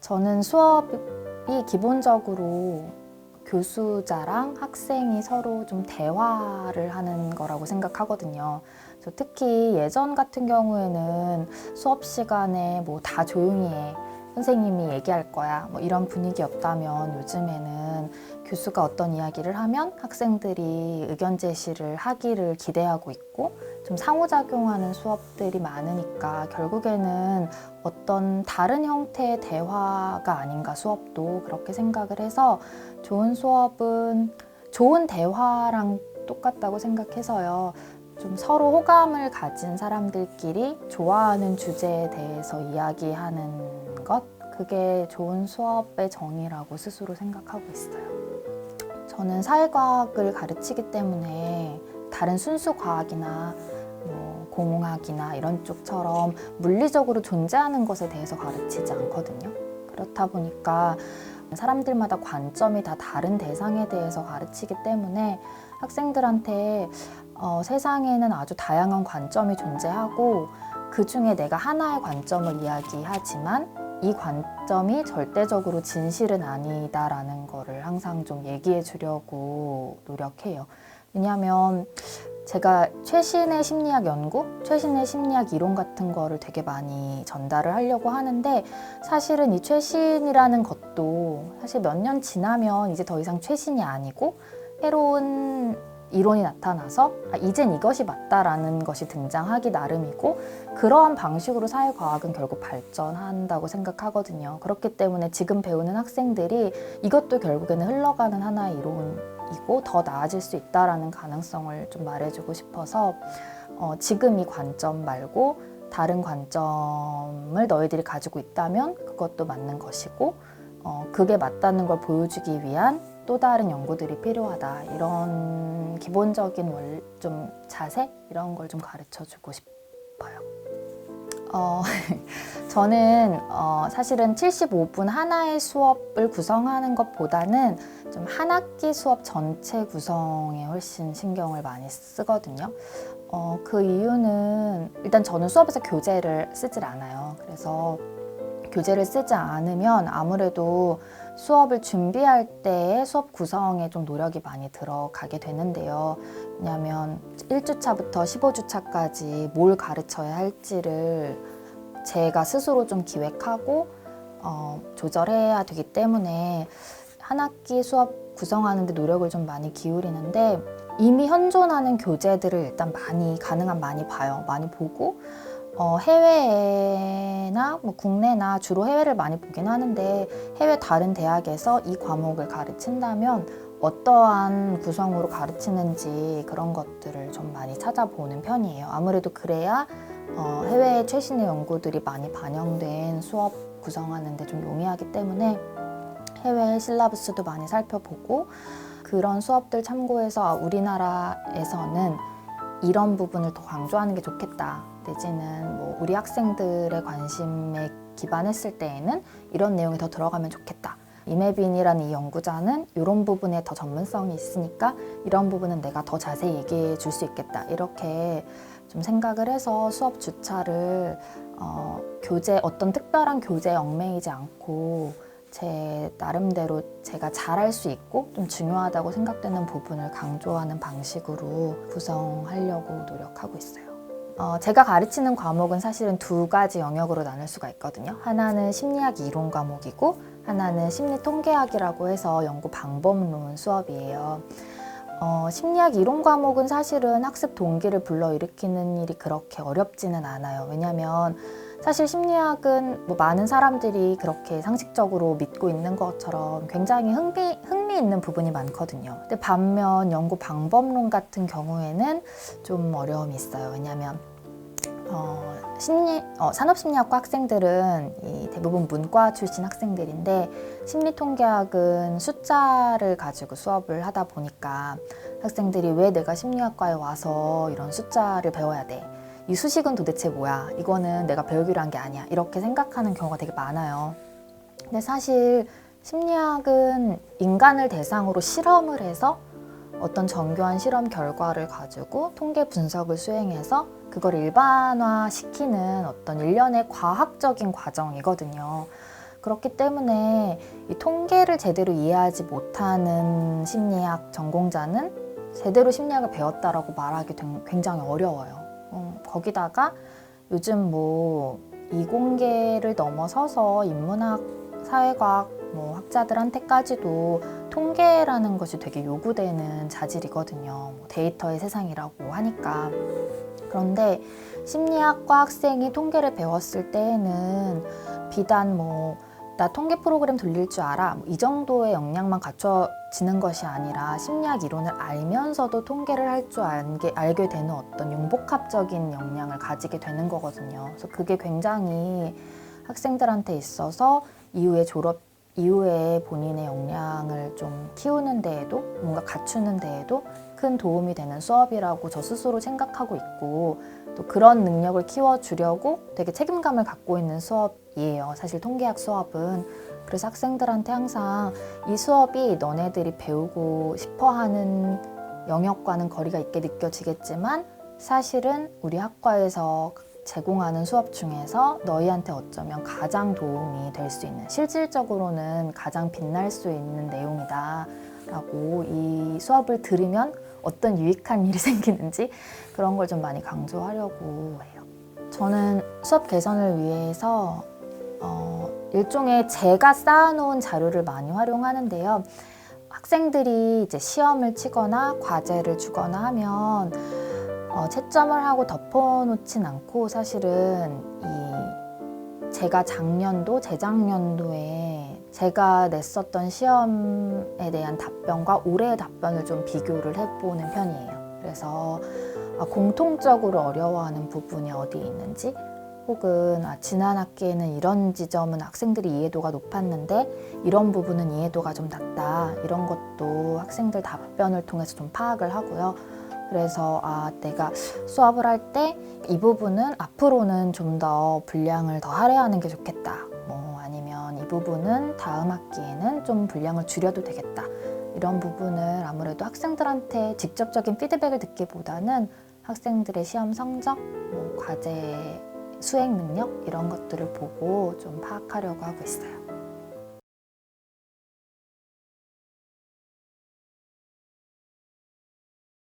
저는 수업이 기본적으로 교수자랑 학생이 서로 좀 대화를 하는 거라고 생각하거든요. 그래서 특히 예전 같은 경우에는 수업 시간에 뭐 다 조용히 해. 선생님이 얘기할 거야. 뭐 이런 분위기였다면 요즘에는 교수가 어떤 이야기를 하면 학생들이 의견 제시를 하기를 기대하고 있고 좀 상호작용하는 수업들이 많으니까 결국에는 어떤 다른 형태의 대화가 아닌가 수업도 그렇게 생각을 해서 좋은 수업은 좋은 대화랑 똑같다고 생각해서요. 좀 서로 호감을 가진 사람들끼리 좋아하는 주제에 대해서 이야기하는 것, 그게 좋은 수업의 정의라고 스스로 생각하고 있어요. 저는 사회과학을 가르치기 때문에 다른 순수 과학이나 뭐 공학이나 이런 쪽처럼 물리적으로 존재하는 것에 대해서 가르치지 않거든요. 그렇다 보니까 사람들마다 관점이 다 다른 대상에 대해서 가르치기 때문에 학생들한테 세상에는 아주 다양한 관점이 존재하고 그 중에 내가 하나의 관점을 이야기하지만 이 관점이 절대적으로 진실은 아니다라는 거를 항상 좀 얘기해 주려고 노력해요. 왜냐하면 제가 최신의 심리학 연구, 최신의 심리학 이론 같은 거를 되게 많이 전달을 하려고 하는데 사실은 이 최신이라는 것도 사실 몇 년 지나면 이제 더 이상 최신이 아니고 새로운 이론이 나타나서 이젠 이것이 맞다라는 것이 등장하기 나름이고 그러한 방식으로 사회과학은 결국 발전한다고 생각하거든요. 그렇기 때문에 지금 배우는 학생들이 이것도 결국에는 흘러가는 하나의 이론이고 더 나아질 수 있다라는 가능성을 좀 말해주고 싶어서 지금 이 관점 말고 다른 관점을 너희들이 가지고 있다면 그것도 맞는 것이고 그게 맞다는 걸 보여주기 위한 또 다른 연구들이 필요하다. 이런 기본적인 좀 자세? 이런 걸 좀 가르쳐주고 싶어요. 저는 사실은 75분 하나의 수업을 구성하는 것보다는 좀 한 학기 수업 전체 구성에 훨씬 신경을 많이 쓰거든요. 그 이유는 일단 저는 수업에서 교재를 쓰질 않아요. 그래서 교재를 쓰지 않으면 아무래도 수업을 준비할 때의 수업 구성에 좀 노력이 많이 들어가게 되는데요. 왜냐하면 1주차부터 15주차까지 뭘 가르쳐야 할지를 제가 스스로 좀 기획하고 조절해야 되기 때문에 한 학기 수업 구성하는 데 노력을 좀 많이 기울이는데 이미 현존하는 교재들을 일단 가능한 많이 봐요. 많이 보고 해외나 뭐 국내나 주로 해외를 많이 보긴 하는데 해외 다른 대학에서 이 과목을 가르친다면 어떠한 구성으로 가르치는지 그런 것들을 좀 많이 찾아보는 편이에요. 아무래도 그래야 해외의 최신의 연구들이 많이 반영된 수업 구성하는 데 좀 용이하기 때문에 해외 실라부스도 많이 살펴보고 그런 수업들 참고해서 우리나라에서는 이런 부분을 더 강조하는 게 좋겠다. 내지는 뭐 우리 학생들의 관심에 기반했을 때에는 이런 내용이 더 들어가면 좋겠다. 이메빈이라는 이 연구자는 이런 부분에 더 전문성이 있으니까 이런 부분은 내가 더 자세히 얘기해 줄 수 있겠다. 이렇게 좀 생각을 해서 수업 주차를 어떤 특별한 교재에 얽매이지 않고 제 나름대로 제가 잘할 수 있고 좀 중요하다고 생각되는 부분을 강조하는 방식으로 구성하려고 노력하고 있어요. 제가 가르치는 과목은 사실은 두 가지 영역으로 나눌 수가 있거든요. 하나는 심리학 이론 과목이고 하나는 심리 통계학이라고 해서 연구 방법론 수업이에요. 심리학 이론 과목은 사실은 학습 동기를 불러일으키는 일이 그렇게 어렵지는 않아요. 왜냐하면 사실 심리학은 뭐 많은 사람들이 그렇게 상식적으로 믿고 있는 것처럼 굉장히 흥미 있는 부분이 많거든요. 근데 반면 연구 방법론 같은 경우에는 좀 어려움이 있어요. 왜냐하면 산업심리학과 학생들은 대부분 문과 출신 학생들인데 심리통계학은 숫자를 가지고 수업을 하다 보니까 학생들이 왜 내가 심리학과에 와서 이런 숫자를 배워야 돼? 이 수식은 도대체 뭐야? 이거는 내가 배우기로 한 게 아니야. 이렇게 생각하는 경우가 되게 많아요. 근데 사실 심리학은 인간을 대상으로 실험을 해서 어떤 정교한 실험 결과를 가지고 통계 분석을 수행해서 그걸 일반화시키는 어떤 일련의 과학적인 과정이거든요. 그렇기 때문에 이 통계를 제대로 이해하지 못하는 심리학 전공자는 제대로 심리학을 배웠다라고 말하기 굉장히 어려워요. 거기다가 요즘 뭐 이공계를 넘어서서 인문학, 사회과학 학자들한테까지도 통계라는 것이 되게 요구되는 자질이거든요. 데이터의 세상이라고 하니까. 그런데 심리학과 학생이 통계를 배웠을 때에는 비단 나 통계 프로그램 돌릴 줄 알아 이 정도의 역량만 갖춰지는 것이 아니라 심리학 이론을 알면서도 통계를 할 줄 알게 되는 어떤 융복합적인 역량을 가지게 되는 거거든요. 그래서 그게 굉장히 학생들한테 있어서 이후에 본인의 역량을 좀 키우는 데에도 뭔가 갖추는 데에도 큰 도움이 되는 수업이라고 저 스스로 생각하고 있고, 또 그런 능력을 키워주려고 되게 책임감을 갖고 있는 수업이에요. 사실 통계학 수업은. 그래서 학생들한테 항상 이 수업이 너네들이 배우고 싶어하는 영역과는 거리가 있게 느껴지겠지만 사실은 우리 학과에서 제공하는 수업 중에서 너희한테 어쩌면 가장 도움이 될 수 있는, 실질적으로는 가장 빛날 수 있는 내용이다 라고 이 수업을 들으면 어떤 유익한 일이 생기는지 그런 걸 좀 많이 강조하려고 해요. 저는 수업 개선을 위해서 일종의 제가 쌓아놓은 자료를 많이 활용하는데요. 학생들이 이제 시험을 치거나 과제를 주거나 하면 채점을 하고 덮어놓진 않고, 사실은 제가 재작년도에 제가 냈었던 시험에 대한 답변과 올해의 답변을 좀 비교를 해보는 편이에요. 그래서 공통적으로 어려워하는 부분이 어디에 있는지, 혹은 지난 학기에는 이런 지점은 학생들이 이해도가 높았는데 이런 부분은 이해도가 좀 낮다, 이런 것도 학생들 답변을 통해서 좀 파악을 하고요. 그래서 내가 수업을 할 때 이 부분은 앞으로는 좀 더 분량을 더 할애하는 게 좋겠다, 아니면 이 부분은 다음 학기에는 좀 분량을 줄여도 되겠다, 이런 부분을 아무래도 학생들한테 직접적인 피드백을 듣기보다는 학생들의 시험 성적, 과제 수행 능력, 이런 것들을 보고 좀 파악하려고 하고 있어요.